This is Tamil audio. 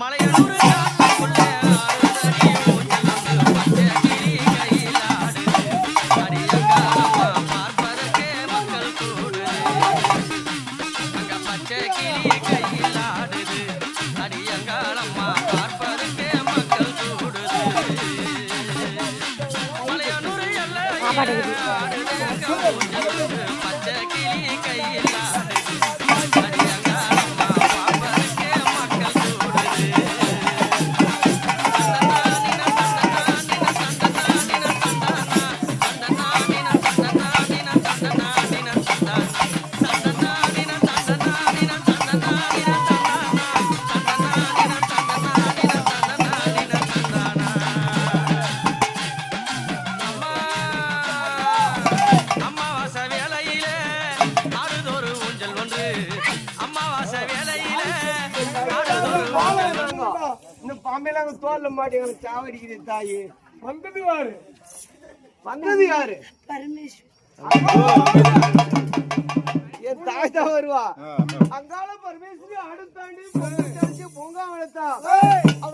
மலையனூர் காட்டுக்குள்ளே ஆறுதடி ஊஞ்சல் ஒன்று பச்சை கிளி கையில் ஆடுது. அடியங்காலம்மா பார்ப்பதற்கே மக்கள் கூடுது. அங்க பச்சை கிளி கையில் ஆடுது. அடியங்காலம்மா பார்ப்பதற்கே மக்கள் கூடுது. மலையனூர் எல்லையில் ஆடுதேங்க ஊஞ்சல் ஒன்று பச்சை கிளி கையில் ஆடுது. தோல்ல மாட்டி சாவடிக்குது தாயி. வந்தது யாரு? வந்தது யாரு? என் தாய் தான் வருவா. அங்கால பரமேஸ்வரி அடுத்தாண்டி பொங்கா வளர்த்தா அவ